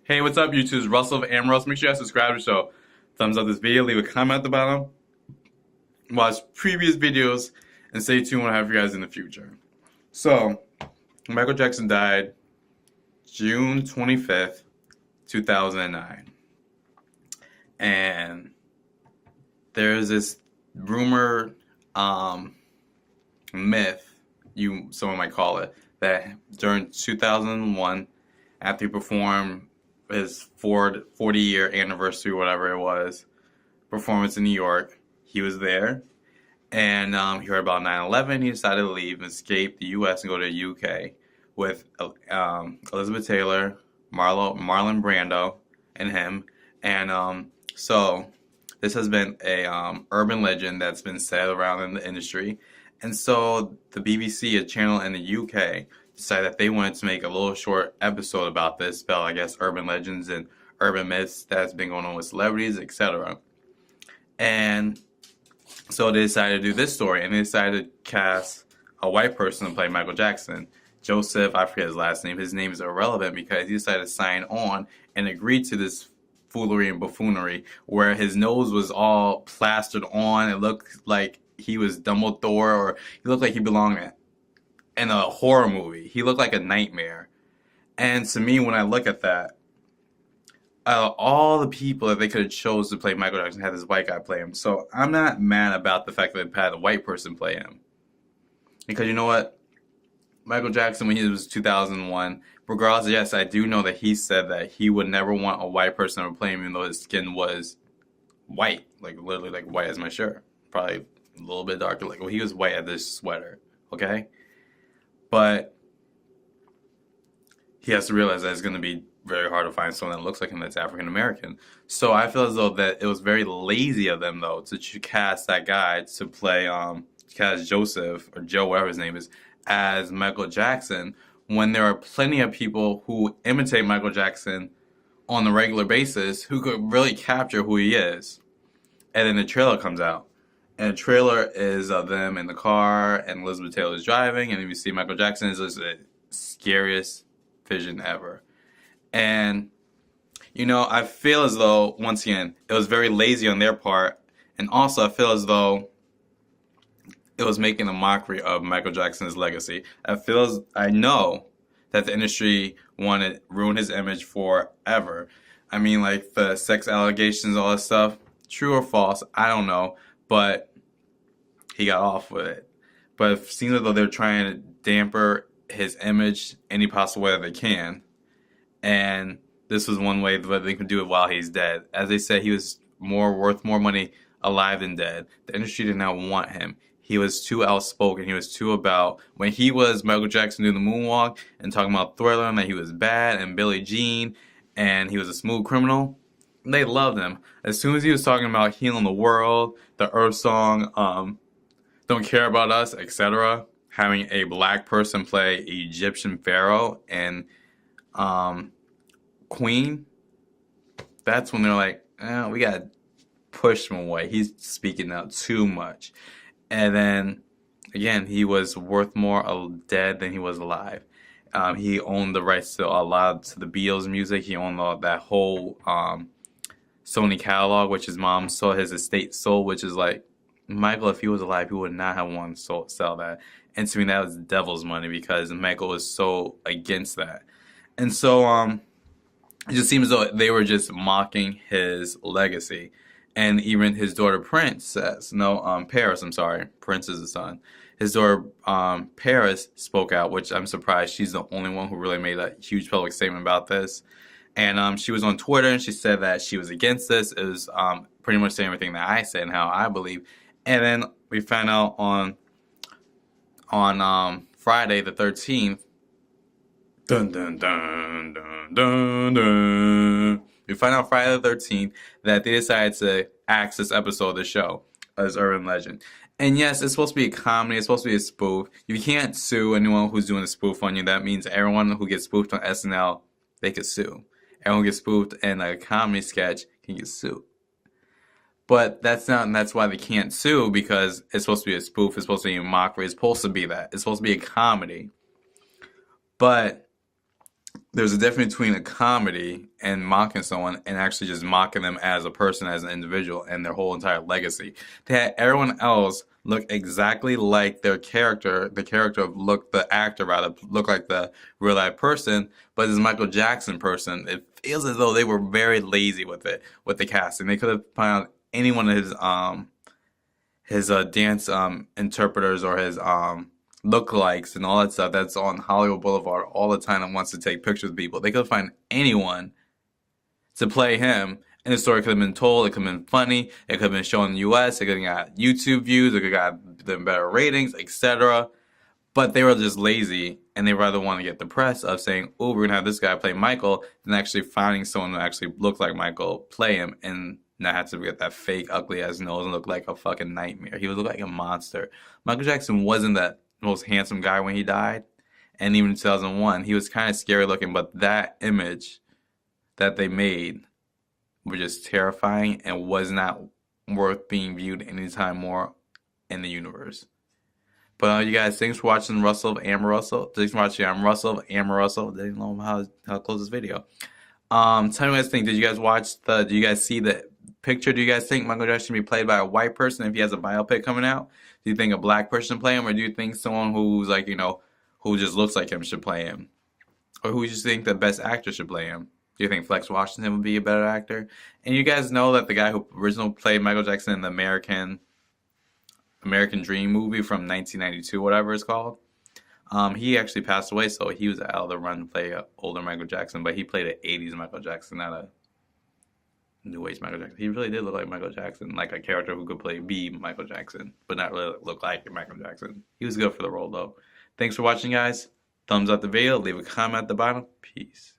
Hey, what's up, YouTube? It's Russell of Amros. Make sure you guys subscribe to the show. Thumbs up this video, leave a comment at the bottom, watch previous videos, and stay tuned what I have for you guys in the future. So, Michael Jackson died June 25th, 2009. And there's this rumor, myth, someone might call it, that during 2001, after he performed his 40-year anniversary, whatever it was, performance in New York, he was there, and he heard about 9/11. He decided to leave and escape the U.S. and go to the U.K. with Elizabeth Taylor, Marlon Brando, and him. And so this has been a urban legend that's been said around in the industry. And so the BBC, a channel in the UK, decided that they wanted to make a little short episode about this, about, I guess, urban legends and urban myths that's been going on with celebrities, etc. And so they decided to do this story, and they decided to cast a white person to play Michael Jackson. Joseph, I forget his last name. His name is irrelevant because he decided to sign on and agree to this foolery and buffoonery where his nose was all plastered on. It looked like he was Dumbledore, or he looked like he belonged in a horror movie. He looked like a nightmare. And to me, when I look at that, all the people that they could have chose to play Michael Jackson had this white guy play him. So I'm not mad about the fact that they had a white person play him. Because you know what? Michael Jackson, when he was 2001, regardless, yes, I do know that he said that he would never want a white person to play him, even though his skin was white, like literally like white as my shirt. Probably a little bit darker. Like, well, he was white as this sweater, okay? But he has to realize that it's going to be very hard to find someone that looks like him that's African American. So I feel as though that it was very lazy of them, though, to cast that guy to play, cast Joseph, or Joe, whatever his name is, as Michael Jackson, when there are plenty of people who imitate Michael Jackson on a regular basis who could really capture who he is. And then the trailer comes out. And the trailer is of them in the car, and Elizabeth Taylor is driving, and then you see Michael Jackson. Is just the scariest vision ever. And, you know, I feel as though, once again, it was very lazy on their part, and also I feel as though it was making a mockery of Michael Jackson's legacy. I know that the industry wanted to ruin his image forever. I mean, like, the sex allegations, all that stuff, true or false, I don't know. But he got off with it. But it seems as though they're trying to damper his image any possible way that they can. And this was one way that they could do it while he's dead. As they said, he was worth more money alive than dead. The industry did not want him. He was too outspoken. He was too about, when he was Michael Jackson doing the moonwalk and talking about Thriller and that he was bad and Billie Jean and he was a smooth criminal, they loved him. As soon as he was talking about healing the world, the Earth song, Don't Care About Us, etc., having a black person play Egyptian pharaoh and Queen, that's when they're like, we gotta push him away. He's speaking out too much. And then, again, he was worth more dead than he was alive. He owned the rights to a lot to the Beatles music. He owned that whole Sony catalog, which his mom saw his estate sold, which is like, Michael, if he was alive, he would not have wanted to sell that. And to me, that was devil's money because Michael was so against that. And so it just seems as though they were just mocking his legacy. And even his daughter Paris, I'm sorry, Prince is the son. His daughter Paris spoke out, which I'm surprised she's the only one who really made a huge public statement about this. And she was on Twitter, and she said that she was against this. It was pretty much saying everything that I said and how I believe. And then we found out on Friday the 13th, dun dun dun dun dun dun. We find out Friday the 13th that they decided to axe this episode of the show as Urban Legend. And yes, it's supposed to be a comedy. It's supposed to be a spoof. You can't sue anyone who's doing a spoof on you. That means everyone who gets spoofed on SNL, they could sue. Everyone who gets spoofed in a comedy sketch can get sued. But that's why they can't sue, because it's supposed to be a spoof. It's supposed to be a mockery. It's supposed to be that. It's supposed to be a comedy. But there's a difference between a comedy and mocking someone and actually just mocking them as a person, as an individual, and their whole entire legacy. They had everyone else look exactly like their character, the actor rather, look like the real life person, but this Michael Jackson person, it feels as though they were very lazy with it, with the casting. They could have found any one of his dance interpreters or his lookalikes and all that stuff that's on Hollywood Boulevard all the time and wants to take pictures with people. They could find anyone to play him, and the story could have been told. It could have been funny. It could have been shown in the U.S. It could have got YouTube views. It could have got them better ratings, etc. But they were just lazy, and they rather want to get the press of saying, "Oh, we're gonna have this guy play Michael," than actually finding someone who actually looked like Michael play him and not have to get that fake, ugly ass nose and look like a fucking nightmare. He would look like a monster. Michael Jackson wasn't that most handsome guy when he died, and even in 2001, he was kind of scary looking. But that image that they made were just terrifying and was not worth being viewed anytime more in the universe. But you guys, thanks for watching Russell of Amber Russell. Thanks for watching. I'm Russell of Amber Russell. Didn't know how to close this video. Tell me what you guys think. Did you guys watch the? Do you guys see the picture? Do you guys think Michael Jackson should be played by a white person if he has a biopic coming out? Do you think a black person play him, or do you think someone who's like who just looks like him should play him, or who you just think the best actor should play him? Do you think Flex Washington would be a better actor? And you guys know that the guy who originally played Michael Jackson in the American Dream movie from 1992, whatever it's called, he actually passed away, so he was out of the run to play an older Michael Jackson, but he played an 80s Michael Jackson, not a new age Michael Jackson. He really did look like Michael Jackson, like a character who could be Michael Jackson, but not really look like Michael Jackson. He was good for the role, though. Thanks for watching, guys. Thumbs up the video. Leave a comment at the bottom. Peace.